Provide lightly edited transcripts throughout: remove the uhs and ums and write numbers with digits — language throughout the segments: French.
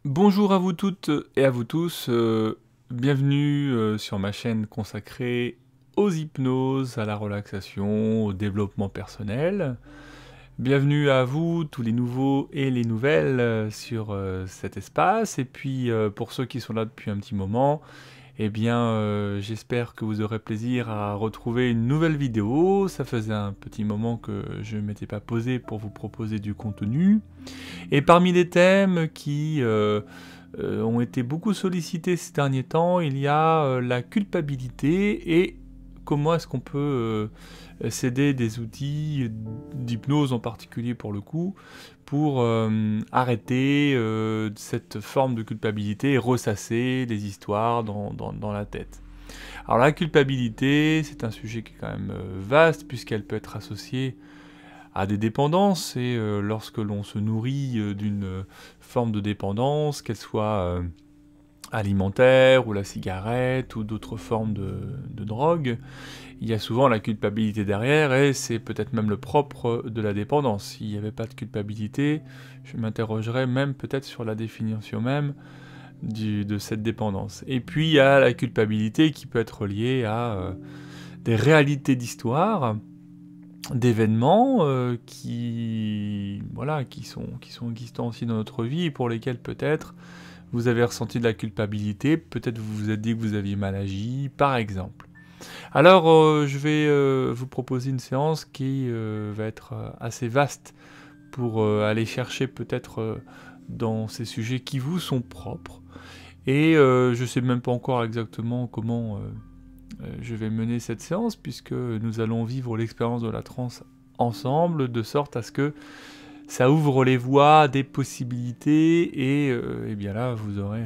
Bonjour à vous toutes et à vous tous, bienvenue sur ma chaîne consacrée aux hypnoses, à la relaxation, au développement personnel. Bienvenue à vous, tous les nouveaux et les nouvelles sur cet espace. Et puis pour ceux qui sont là depuis un petit moment, eh bien j'espère que vous aurez plaisir à retrouver une nouvelle vidéo. Ça faisait un petit moment que je ne m'étais pas posé pour vous proposer du contenu. Et parmi les thèmes qui ont été beaucoup sollicités ces derniers temps, il y a la culpabilité et comment est-ce qu'on peut s'aider des outils d'hypnose en particulier pour le coup, pour arrêter cette forme de culpabilité et ressasser les histoires dans la tête. Alors la culpabilité, c'est un sujet qui est quand même vaste puisqu'elle peut être associée à des dépendances, et lorsque l'on se nourrit d'une forme de dépendance, qu'elle soit alimentaire, ou la cigarette, ou d'autres formes de drogue, il y a souvent la culpabilité derrière, et c'est peut-être même le propre de la dépendance. S'il n'y avait pas de culpabilité, je m'interrogerais même peut-être sur la définition même de cette dépendance. Et puis il y a la culpabilité qui peut être liée à des réalités d'histoire, d'événements qui sont existants aussi dans notre vie et pour lesquels peut-être vous avez ressenti de la culpabilité, peut-être vous vous êtes dit que vous aviez mal agi, par exemple. Alors je vais vous proposer une séance qui va être assez vaste pour aller chercher peut-être dans ces sujets qui vous sont propres. Et je ne sais même pas encore exactement comment je vais mener cette séance, puisque nous allons vivre l'expérience de la transe ensemble, de sorte à ce que ça ouvre les voies des possibilités, et bien là, vous aurez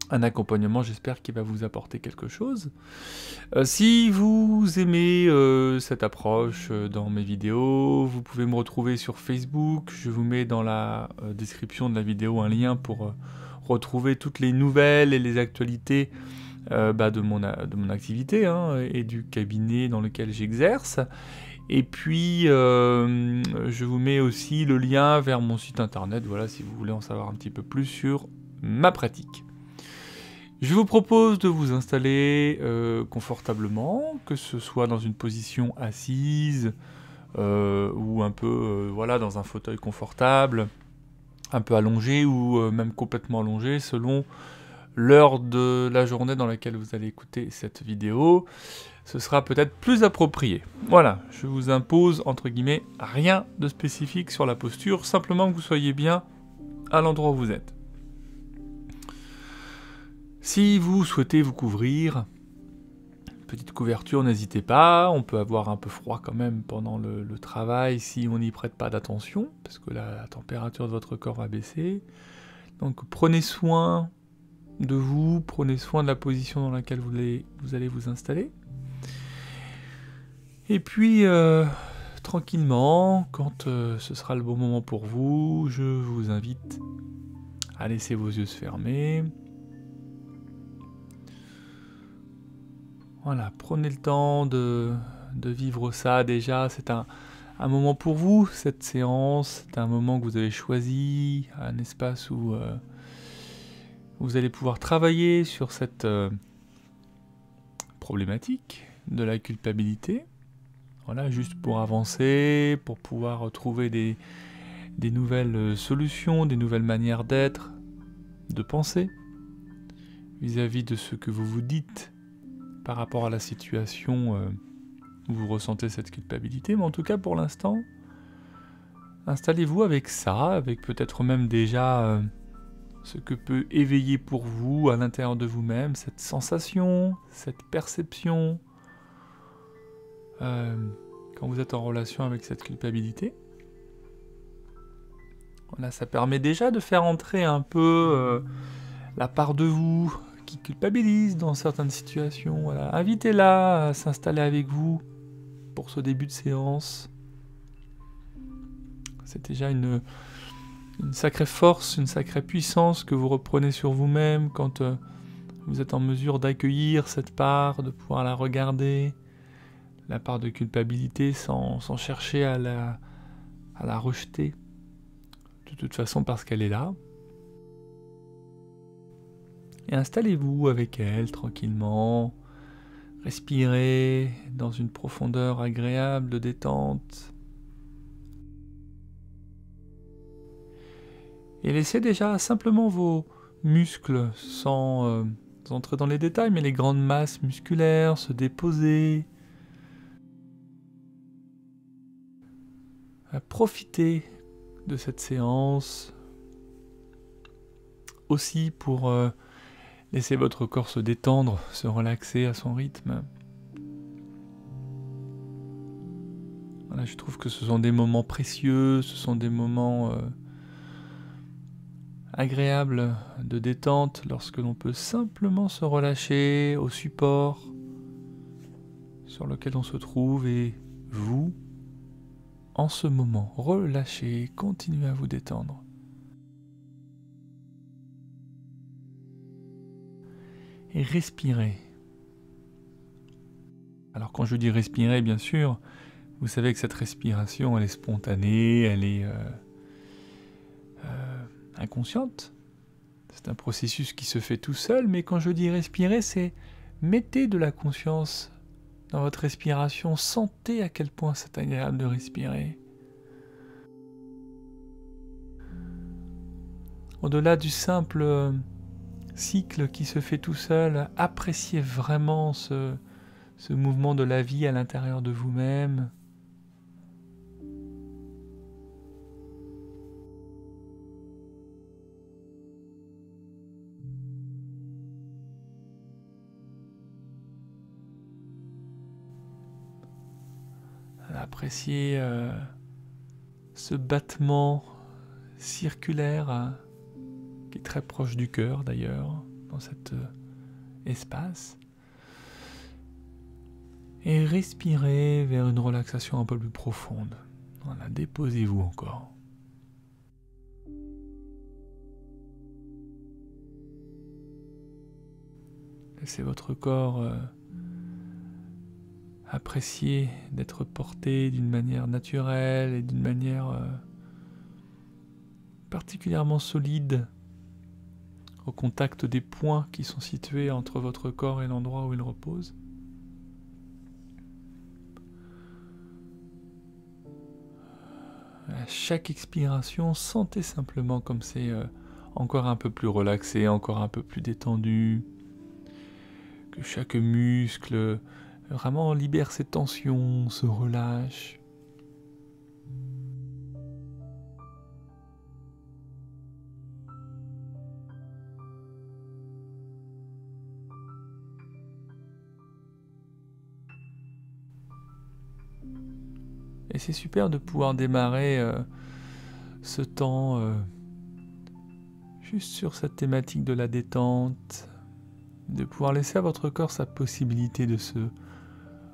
un accompagnement, j'espère, qui va vous apporter quelque chose. Si vous aimez cette approche dans mes vidéos, vous pouvez me retrouver sur Facebook. Je vous mets dans la description de la vidéo un lien pour retrouver toutes les nouvelles et les actualités de mon activité et du cabinet dans lequel j'exerce. Et puis, je vous mets aussi le lien vers mon site internet, voilà, si vous voulez en savoir un petit peu plus sur ma pratique. Je vous propose de vous installer confortablement, que ce soit dans une position assise ou un peu voilà, dans un fauteuil confortable, un peu allongé ou même complètement allongé selon l'heure de la journée dans laquelle vous allez écouter cette vidéo. Ce sera peut-être plus approprié. Voilà, je vous impose, entre guillemets, rien de spécifique sur la posture, simplement que vous soyez bien à l'endroit où vous êtes. Si vous souhaitez vous couvrir, petite couverture, n'hésitez pas, on peut avoir un peu froid quand même pendant le travail si on n'y prête pas d'attention, parce que la température de votre corps va baisser. Donc prenez soin de vous, prenez soin de la position dans laquelle vous allez vous installer. Et puis, tranquillement, quand ce sera le bon moment pour vous, je vous invite à laisser vos yeux se fermer. Voilà, prenez le temps de vivre ça déjà. C'est un moment pour vous, cette séance. C'est un moment que vous avez choisi, un espace où vous allez pouvoir travailler sur cette problématique de la culpabilité. Voilà, juste pour avancer, pour pouvoir trouver des nouvelles solutions, des nouvelles manières d'être, de penser, vis-à-vis de ce que vous vous dites par rapport à la situation où vous ressentez cette culpabilité. Mais en tout cas, pour l'instant, installez-vous avec ça, avec peut-être même déjà ce que peut éveiller pour vous à l'intérieur de vous-même, cette sensation, cette perception, quand vous êtes en relation avec cette culpabilité. Voilà, ça permet déjà de faire entrer un peu la part de vous qui culpabilise dans certaines situations. Voilà. Invitez-la à s'installer avec vous pour ce début de séance. C'est déjà une sacrée force, une sacrée puissance que vous reprenez sur vous-même quand vous êtes en mesure d'accueillir cette part, de pouvoir la regarder, la part de culpabilité sans chercher à la rejeter, de toute façon parce qu'elle est là. Et installez-vous avec elle tranquillement. Respirez dans une profondeur agréable de détente. Et laissez déjà simplement vos muscles, sans entrer dans les détails, mais les grandes masses musculaires se déposer. Profitez de cette séance aussi pour laisser votre corps se détendre, se relaxer à son rythme. Voilà, je trouve que ce sont des moments précieux, ce sont des moments agréables de détente lorsque l'on peut simplement se relâcher au support sur lequel on se trouve et vous, en ce moment, relâchez, continuez à vous détendre. Et respirez. Alors quand je dis respirer, bien sûr, vous savez que cette respiration, elle est spontanée, elle est inconsciente. C'est un processus qui se fait tout seul, mais quand je dis respirer, c'est mettez de la conscience dans votre respiration, sentez à quel point c'est agréable de respirer. Au-delà du simple cycle qui se fait tout seul, appréciez vraiment ce mouvement de la vie à l'intérieur de vous-même. Appréciez ce battement circulaire qui est très proche du cœur d'ailleurs, dans cet espace. Et respirez vers une relaxation un peu plus profonde. Voilà, déposez-vous encore. Laissez votre corps apprécier d'être porté d'une manière naturelle et d'une manière particulièrement solide au contact des points qui sont situés entre votre corps et l'endroit où il repose. À chaque expiration, sentez simplement comme c'est encore un peu plus relaxé, encore un peu plus détendu, que chaque muscle vraiment libère ses tensions, se relâche. Et c'est super de pouvoir démarrer ce temps juste sur cette thématique de la détente, de pouvoir laisser à votre corps sa possibilité de se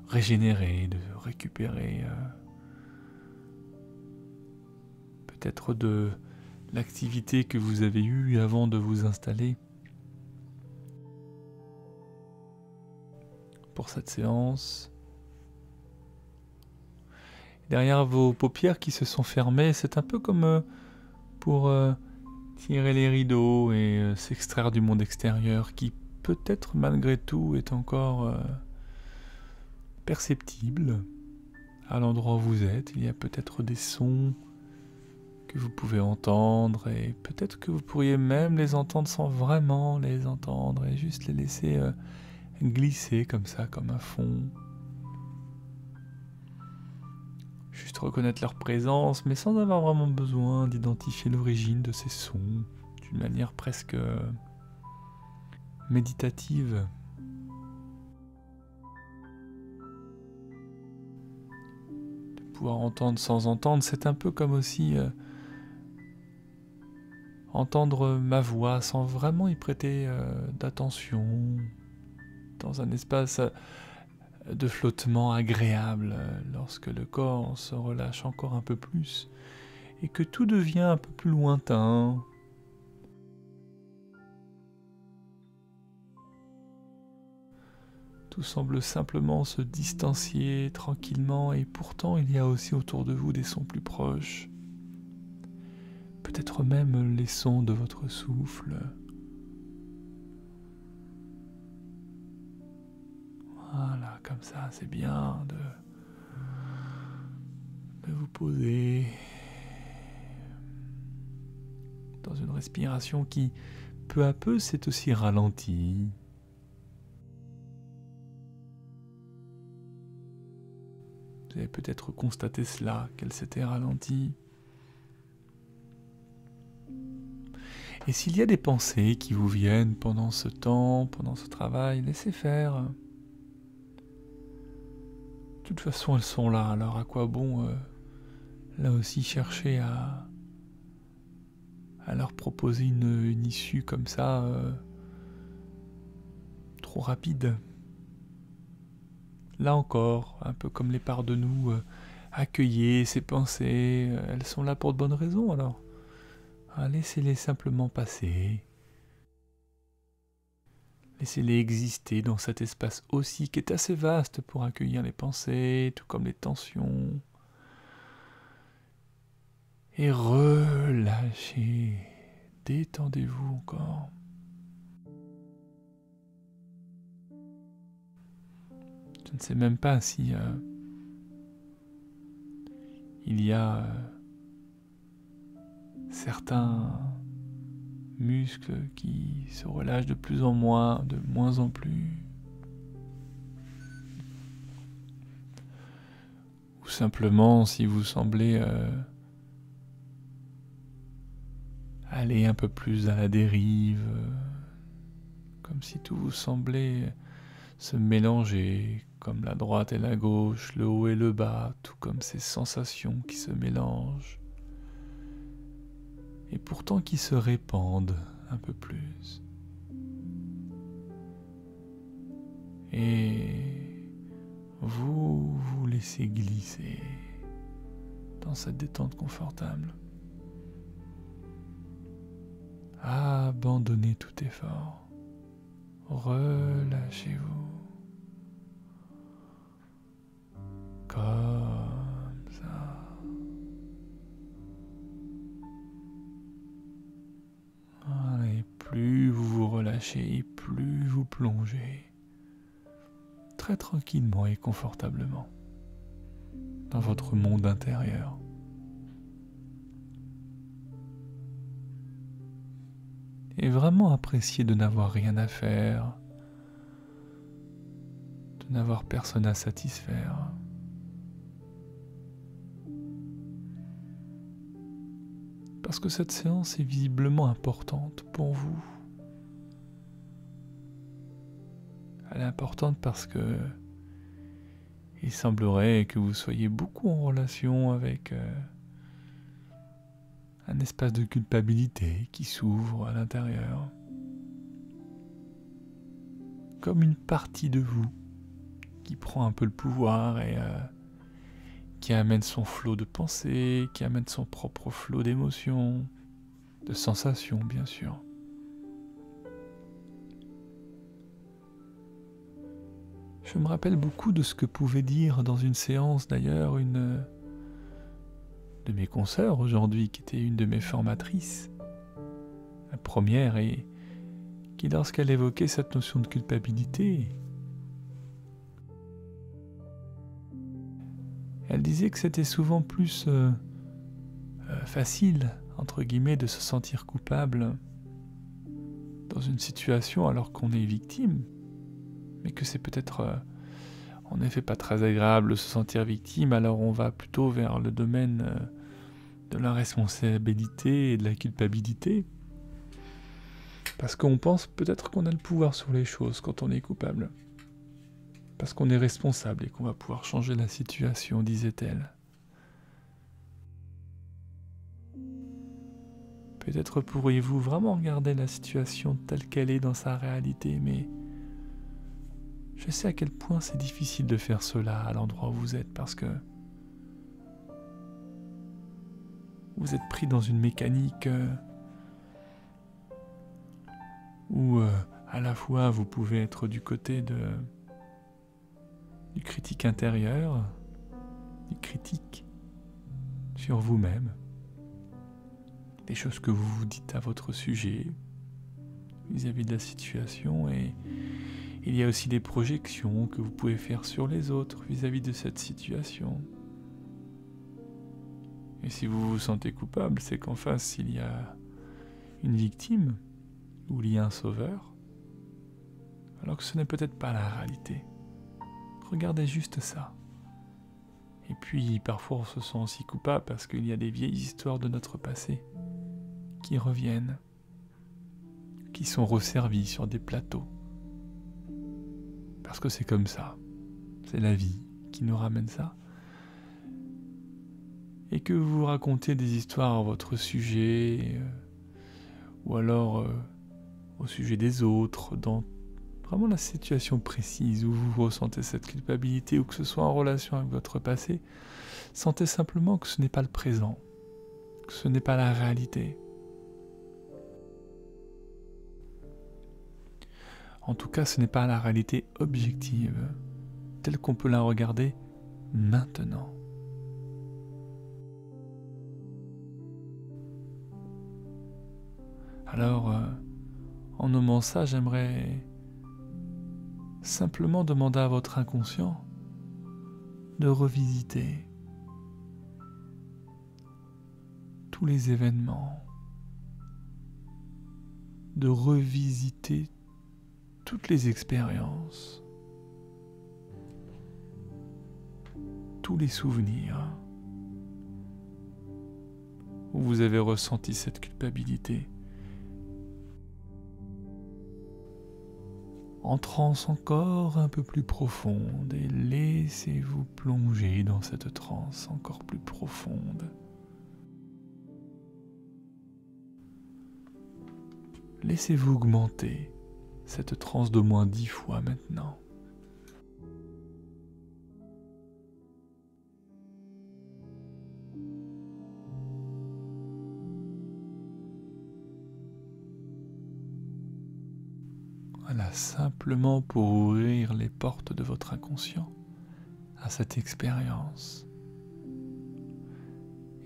régénérer, de récupérer peut-être de l'activité que vous avez eue avant de vous installer pour cette séance. Derrière vos paupières qui se sont fermées, c'est un peu comme pour tirer les rideaux et s'extraire du monde extérieur qui peut-être malgré tout est encore perceptible à l'endroit où vous êtes. Il y a peut-être des sons que vous pouvez entendre et peut-être que vous pourriez même les entendre sans vraiment les entendre et juste les laisser glisser comme ça, comme un fond. Juste reconnaître leur présence, mais sans avoir vraiment besoin d'identifier l'origine de ces sons d'une manière presque méditative. De pouvoir entendre sans entendre, c'est un peu comme aussi entendre ma voix sans vraiment y prêter d'attention, dans un espace de flottement agréable, lorsque le corps se relâche encore un peu plus et que tout devient un peu plus lointain. Tout semble simplement se distancier tranquillement et pourtant il y a aussi autour de vous des sons plus proches. Peut-être même les sons de votre souffle. Voilà, comme ça, c'est bien de vous poser dans une respiration qui, peu à peu, s'est aussi ralentie. Vous avez peut-être constaté cela, qu'elle s'était ralentie. Et s'il y a des pensées qui vous viennent pendant ce temps, pendant ce travail, laissez faire. De toute façon, elles sont là, alors à quoi bon, là aussi, chercher à leur proposer une issue comme ça, trop rapide. Là encore, un peu comme les parts de nous, accueillez ces pensées, elles sont là pour de bonnes raisons, alors laissez-les simplement passer. Laissez-les exister dans cet espace aussi qui est assez vaste pour accueillir les pensées, tout comme les tensions. Et relâchez, détendez-vous encore. Je ne sais même pas si il y a certains muscles qui se relâchent de plus en moins plus. Ou simplement si vous semblez aller un peu plus à la dérive, comme si tout vous semblait se mélanger, comme la droite et la gauche, le haut et le bas, tout comme ces sensations qui se mélangent, et pourtant qui se répandent un peu plus. Et vous vous laissez glisser dans cette détente confortable. Abandonnez tout effort. Relâchez-vous. Comme ça. Et plus vous vous relâchez, plus vous plongez très tranquillement et confortablement dans votre monde intérieur. Et vraiment appréciez de n'avoir rien à faire, de n'avoir personne à satisfaire. Parce que cette séance est visiblement importante pour vous. Elle est importante parce que il semblerait que vous soyez beaucoup en relation avec un espace de culpabilité qui s'ouvre à l'intérieur. Comme une partie de vous qui prend un peu le pouvoir et qui amène son flot de pensées, qui amène son propre flot d'émotions, de sensations bien sûr. Je me rappelle beaucoup de ce que pouvait dire dans une séance d'ailleurs une de mes consoeurs aujourd'hui, qui était une de mes formatrices, la première, et qui lorsqu'elle évoquait cette notion de culpabilité, elle disait que c'était souvent plus facile, entre guillemets, de se sentir coupable dans une situation alors qu'on est victime, mais que c'est peut-être en effet pas très agréable de se sentir victime, alors on va plutôt vers le domaine de la responsabilité et de la culpabilité, parce qu'on pense peut-être qu'on a le pouvoir sur les choses quand on est coupable, parce qu'on est responsable et qu'on va pouvoir changer la situation, disait-elle. Peut-être pourriez-vous vraiment regarder la situation telle qu'elle est dans sa réalité, mais je sais à quel point c'est difficile de faire cela à l'endroit où vous êtes, parce que vous êtes pris dans une mécanique où à la fois vous pouvez être du côté du critique intérieur, du critique sur vous-même, des choses que vous vous dites à votre sujet vis-à-vis de la situation, et Il y a aussi des projections que vous pouvez faire sur les autres vis-à-vis de cette situation. Et si vous vous sentez coupable, c'est qu'en face, il y a une victime ou il y a un sauveur, alors que ce n'est peut-être pas la réalité. Regardez juste ça. Et puis, parfois, on se sent aussi coupable parce qu'il y a des vieilles histoires de notre passé qui reviennent, qui sont resservies sur des plateaux. Parce que c'est comme ça. C'est la vie qui nous ramène ça. Et que vous racontez des histoires à votre sujet, ou alors au sujet des autres, dans vraiment la situation précise où vous ressentez cette culpabilité, ou que ce soit en relation avec votre passé, sentez simplement que ce n'est pas le présent, que ce n'est pas la réalité. En tout cas, ce n'est pas la réalité objective, telle qu'on peut la regarder maintenant. Alors, en nommant ça, j'aimerais simplement demander à votre inconscient de revisiter tous les événements, de revisiter toutes les expériences, tous les souvenirs où vous avez ressenti cette culpabilité. En transe encore un peu plus profonde, et laissez-vous plonger dans cette transe encore plus profonde. Laissez-vous augmenter cette transe d'au moins 10 fois maintenant. Voilà, simplement pour ouvrir les portes de votre inconscient à cette expérience.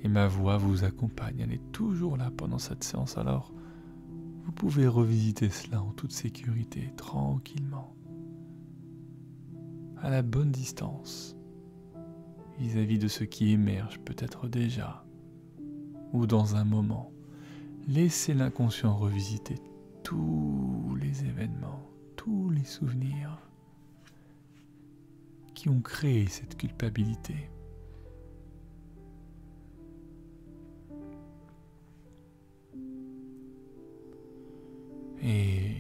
Et ma voix vous accompagne, elle est toujours là pendant cette séance, alors vous pouvez revisiter cela en toute sécurité, tranquillement, à la bonne distance, vis-à-vis de ce qui émerge peut-être déjà, ou dans un moment. Laissez l'inconscient revisiter tous les événements, tous les souvenirs qui ont créé cette culpabilité. Et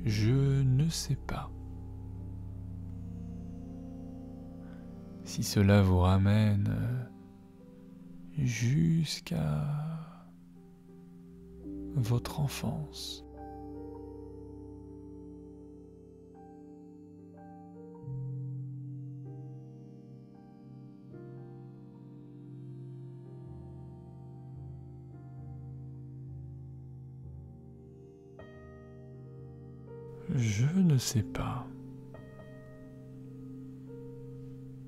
je ne sais pas si cela vous ramène jusqu'à votre enfance. Je ne sais pas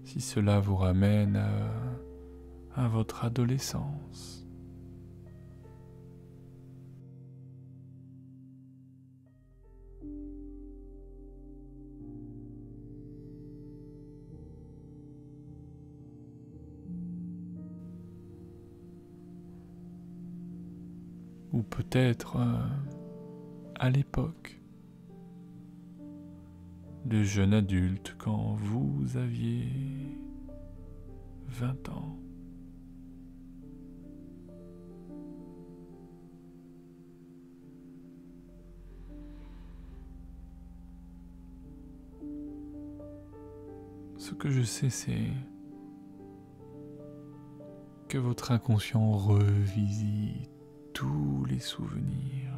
si cela vous ramène à votre adolescence. Ou peut-être à l'époque de jeune adulte quand vous aviez 20 ans. Ce que je sais, c'est que votre inconscient revisite tous les souvenirs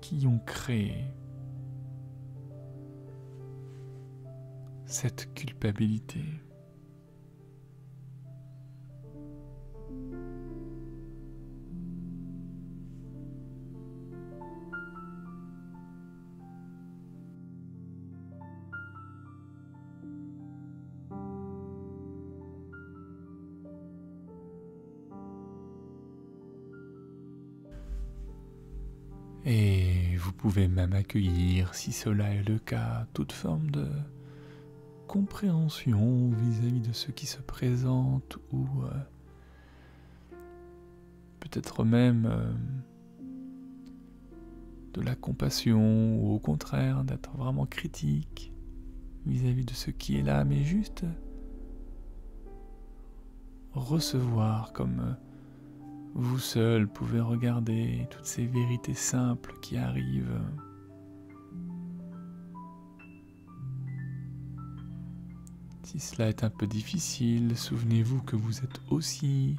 qui ont créé cette culpabilité. Et vous pouvez même accueillir, si cela est le cas, toute forme de compréhension vis-à-vis de ce qui se présente ou peut-être même de la compassion ou au contraire d'être vraiment critique vis-à-vis de ce qui est là, mais juste recevoir comme vous seul pouvez regarder toutes ces vérités simples qui arrivent. Si cela est un peu difficile, souvenez-vous que vous êtes aussi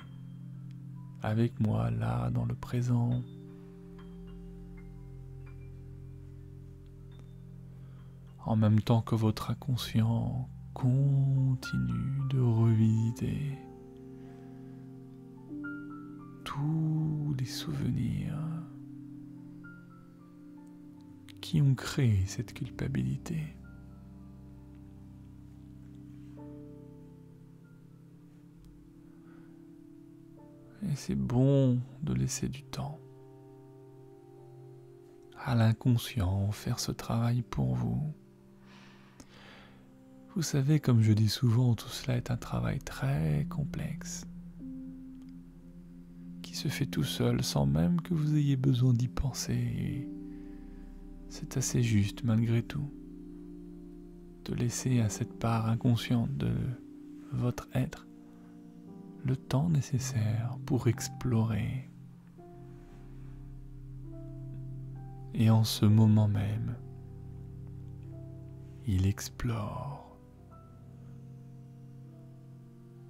avec moi là dans le présent. En même temps que votre inconscient continue de revisiter tous les souvenirs qui ont créé cette culpabilité. Et c'est bon de laisser du temps à l'inconscient faire ce travail pour vous. Vous savez, comme je dis souvent, tout cela est un travail très complexe, qui se fait tout seul sans même que vous ayez besoin d'y penser. Et c'est assez juste malgré tout de laisser à cette part inconsciente de votre être le temps nécessaire pour explorer. Et en ce moment même, il explore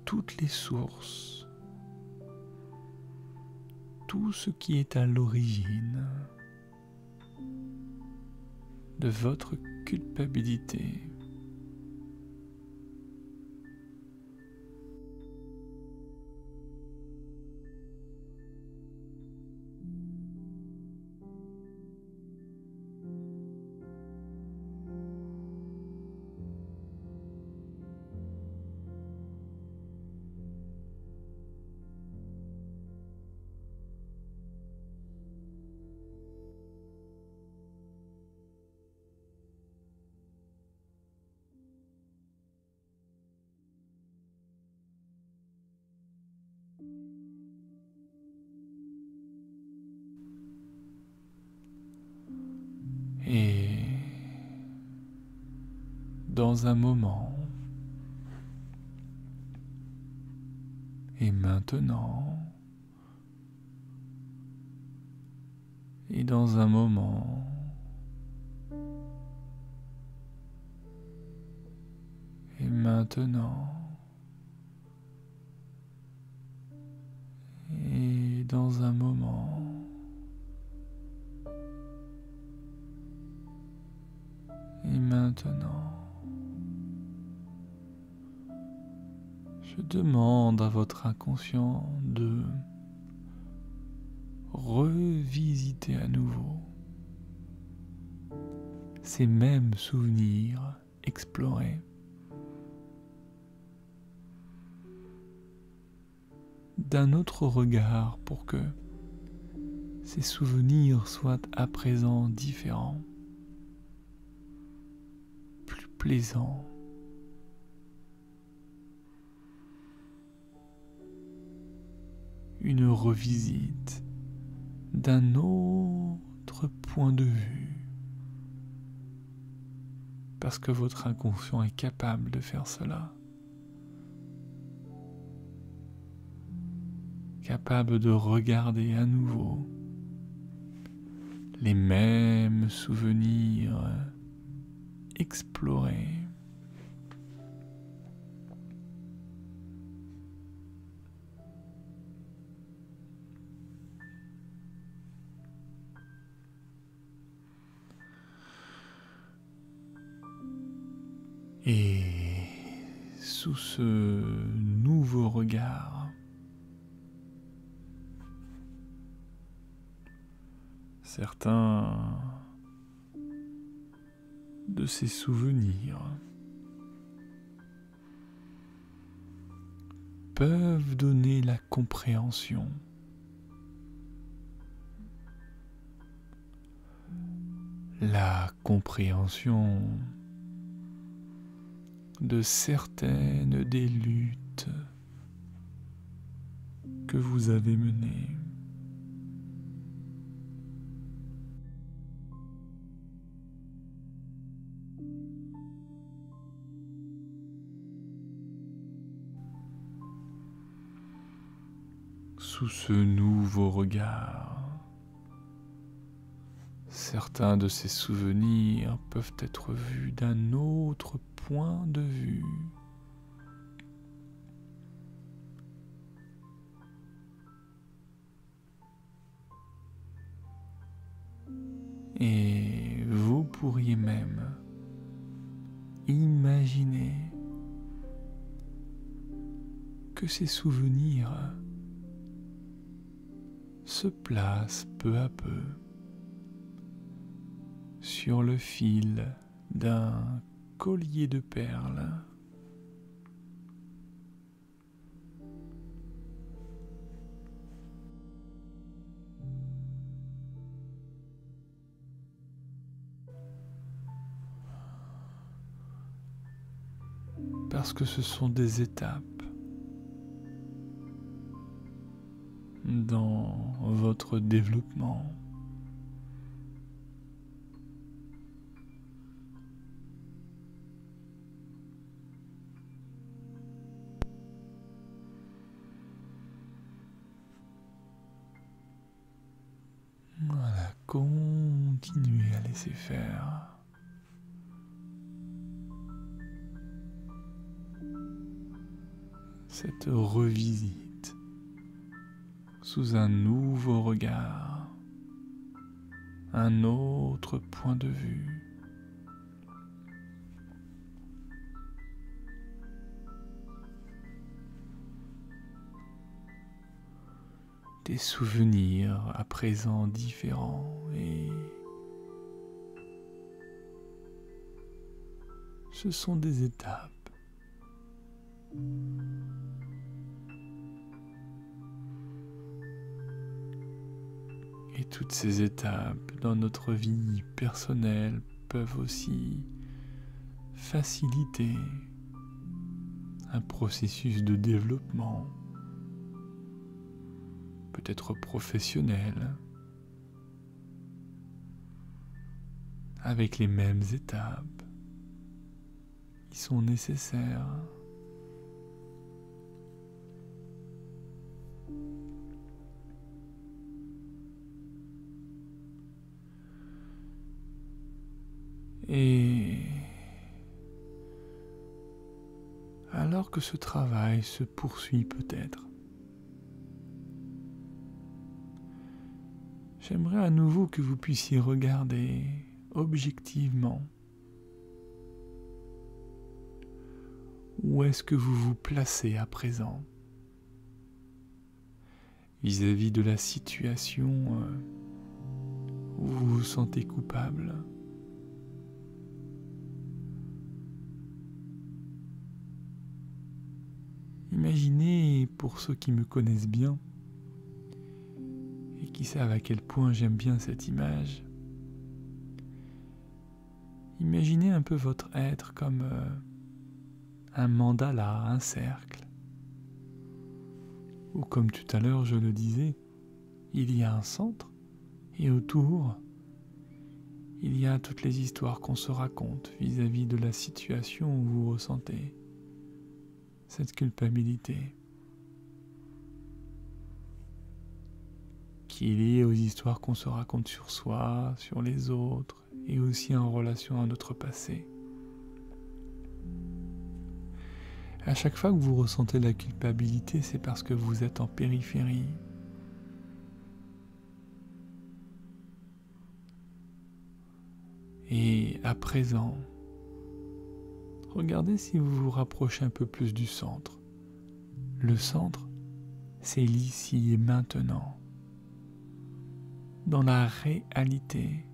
toutes les sources, tout ce qui est à l'origine de votre culpabilité. Et dans un moment, et maintenant, et dans un moment, et maintenant, et dans un moment, et maintenant, je demande à votre inconscient de revisiter à nouveau ces mêmes souvenirs explorés d'un autre regard pour que ces souvenirs soient à présent différents, plus plaisants. Une revisite d'un autre point de vue, parce que votre inconscient est capable de faire cela, capable de regarder à nouveau les mêmes souvenirs explorés. Et sous ce nouveau regard, certains de ces souvenirs peuvent donner la compréhension la compréhension de certaines des luttes que vous avez menées. Sous ce nouveau regard, certains de ces souvenirs peuvent être vus d'un autre point de vue. Et vous pourriez même imaginer que ces souvenirs se placent peu à peu sur le fil d'un collier de perles. Parce que ce sont des étapes dans votre développement. Voilà, continuez à laisser faire. Cette revisite sous un nouveau regard, un autre point de vue. Des souvenirs à présent différents et ce sont des étapes. Et toutes ces étapes dans notre vie personnelle peuvent aussi faciliter un processus de développement, peut-être professionnel, avec les mêmes étapes qui sont nécessaires. Et alors que ce travail se poursuit peut-être, j'aimerais à nouveau que vous puissiez regarder objectivement où est-ce que vous vous placez à présent vis-à-vis de la situation où vous vous sentez coupable. Imaginez, pour ceux qui me connaissent bien et qui savent à quel point j'aime bien cette image, imaginez un peu votre être comme un mandala, un cercle, ou comme tout à l'heure je le disais, il y a un centre et autour il y a toutes les histoires qu'on se raconte vis-à-vis de la situation où vous ressentez cette culpabilité qui est liée aux histoires qu'on se raconte sur soi, sur les autres et aussi en relation à notre passé. À chaque fois que vous ressentez la culpabilité, c'est parce que vous êtes en périphérie. Et à présent, regardez si vous vous rapprochez un peu plus du centre. Le centre, c'est l'ici et maintenant, dans la réalité,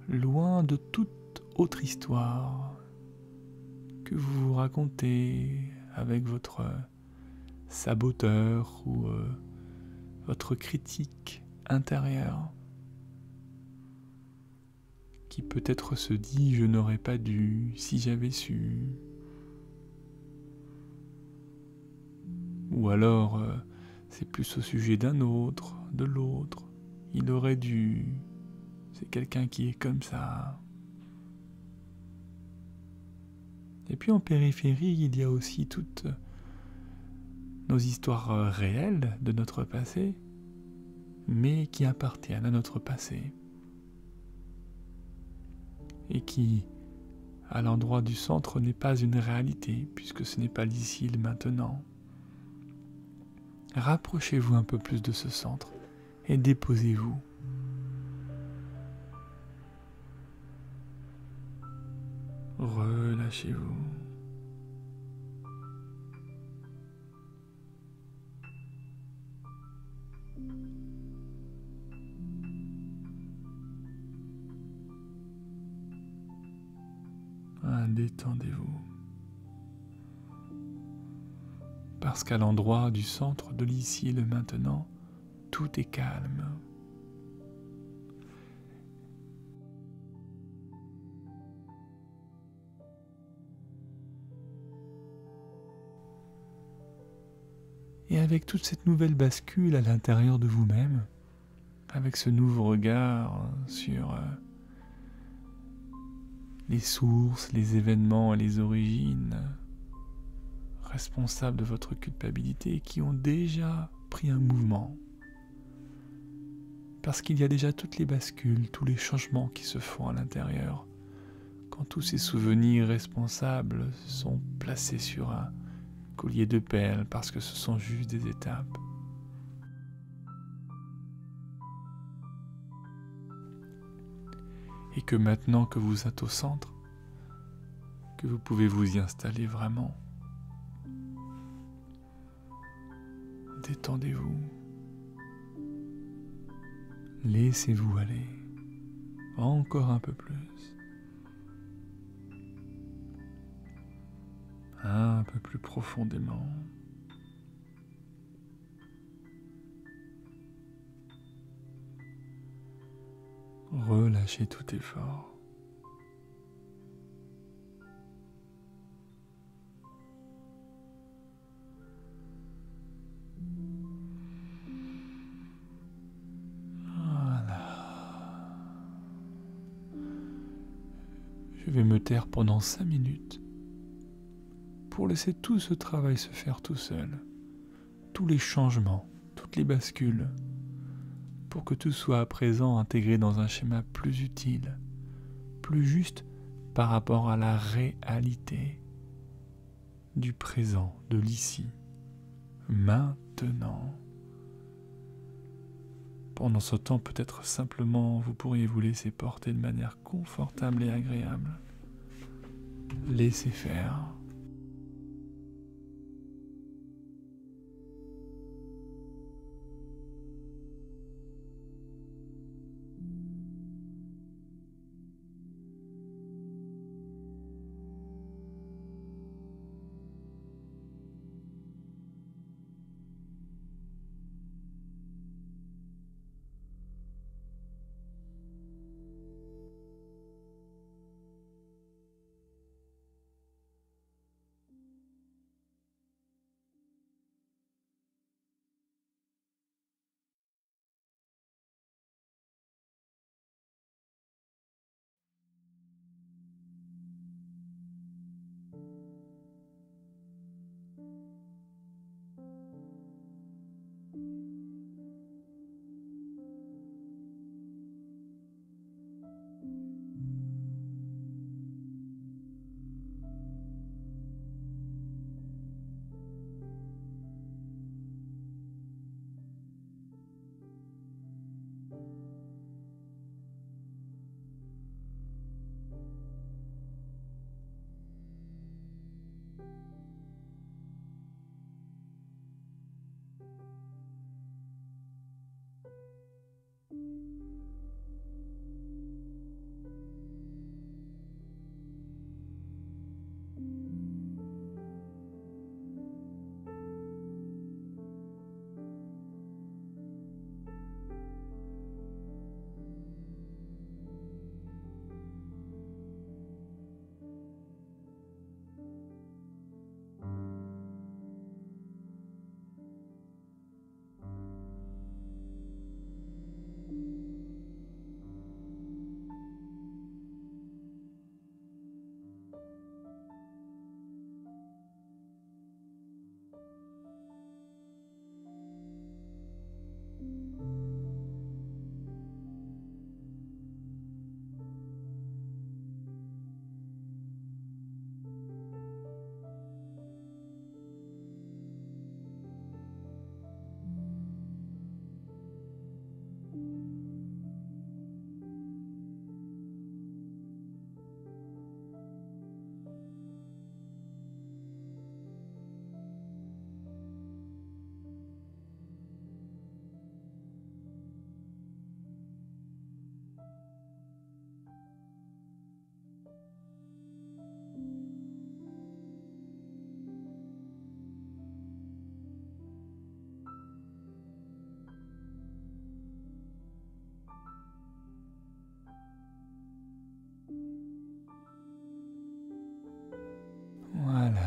loin de toute autre histoire que vous vous racontez avec votre saboteur ou votre critique intérieur qui peut-être se dit « je n'aurais pas dû, si j'avais su ». Ou alors, c'est plus au sujet d'un autre, de l'autre. Il aurait dû. C'est quelqu'un qui est comme ça. Et puis en périphérie, il y a aussi toutes nos histoires réelles de notre passé, mais qui appartiennent à notre passé. Et qui, à l'endroit du centre, n'est pas une réalité, puisque ce n'est pas l'ici, le maintenant. Rapprochez-vous un peu plus de ce centre et déposez-vous. Relâchez-vous. Détendez-vous. Parce qu'à l'endroit du centre de l'ici et le maintenant, tout est calme. Et avec toute cette nouvelle bascule à l'intérieur de vous-même, avec ce nouveau regard sur les sources, les événements et les origines responsables de votre culpabilité qui ont déjà pris un mouvement. Parce qu'il y a déjà toutes les bascules, tous les changements qui se font à l'intérieur. Quand tous ces souvenirs responsables sont placés sur un collier de perles parce que ce sont juste des étapes. Et que maintenant que vous êtes au centre, que vous pouvez vous y installer vraiment, détendez-vous, laissez-vous aller, encore un peu plus, un peu plus profondément. Relâchez tout effort. Je vais me taire pendant 5 minutes pour laisser tout ce travail se faire tout seul, tous les changements, toutes les bascules, pour que tout soit à présent intégré dans un schéma plus utile, plus juste par rapport à la réalité du présent, de l'ici, maintenant. Pendant ce temps, peut-être simplement, vous pourriez vous laisser porter de manière confortable et agréable. Laissez faire.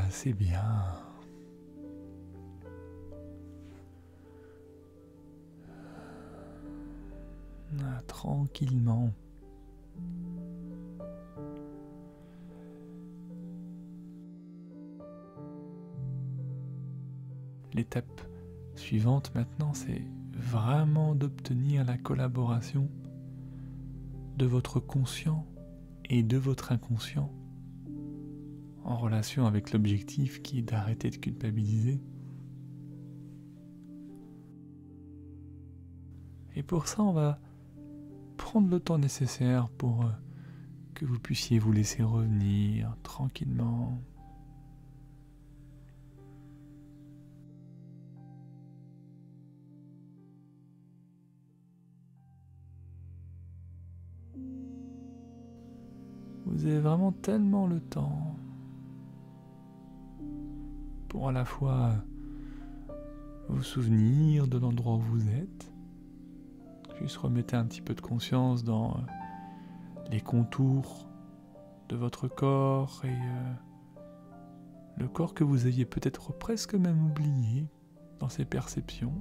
c'est bien. Tranquillement. L'étape suivante maintenant, c'est vraiment d'obtenir la collaboration de votre conscient et de votre inconscient en relation avec l'objectif qui est d'arrêter de culpabiliser. Et pour ça, on va prendre le temps nécessaire pour que vous puissiez vous laisser revenir tranquillement. Vous avez vraiment tellement le temps pour à la fois vous souvenir de l'endroit où vous êtes, juste remettez un petit peu de conscience dans les contours de votre corps et le corps que vous aviez peut-être presque même oublié dans ses perceptions.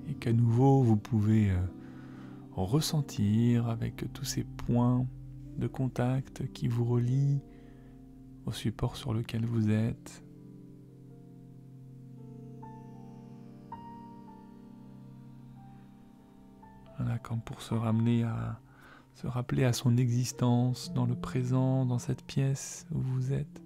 Et qu'à nouveau vous pouvez ressentir avec tous ces points de contact qui vous relient au support sur lequel vous êtes. Voilà, comme pour se rappeler à son existence dans le présent, dans cette pièce où vous êtes.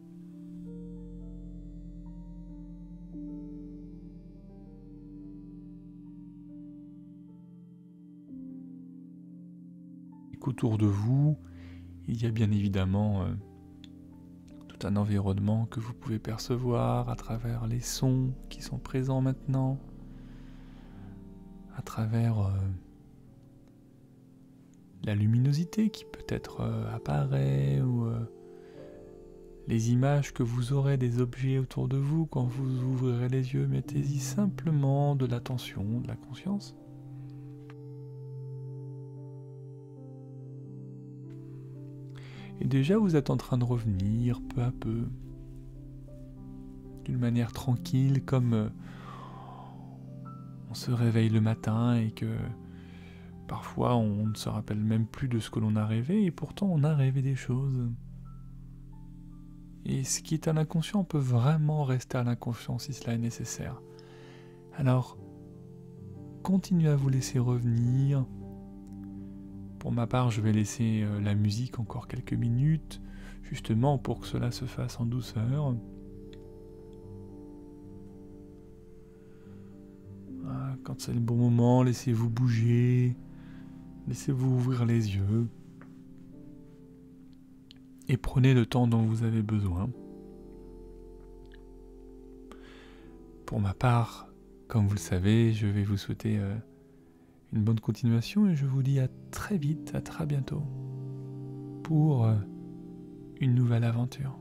Et qu'autour de vous, il y a bien évidemment tout un environnement que vous pouvez percevoir à travers les sons qui sont présents maintenant, à travers la luminosité qui peut-être apparaît ou les images que vous aurez des objets autour de vous quand vous ouvrirez les yeux. Mettez-y simplement de l'attention, de la conscience. Et déjà vous êtes en train de revenir peu à peu, d'une manière tranquille, comme on se réveille le matin et que parfois on ne se rappelle même plus de ce que l'on a rêvé, et pourtant on a rêvé des choses. Et ce qui est à l'inconscient peut vraiment rester à l'inconscient si cela est nécessaire. Alors, continuez à vous laisser revenir. Pour ma part, je vais laisser la musique encore quelques minutes, justement pour que cela se fasse en douceur. Voilà, quand c'est le bon moment, laissez-vous bouger, laissez-vous ouvrir les yeux. Et prenez le temps dont vous avez besoin. Pour ma part, comme vous le savez, je vais vous souhaiter une bonne continuation et je vous dis à très vite, à très bientôt pour une nouvelle aventure.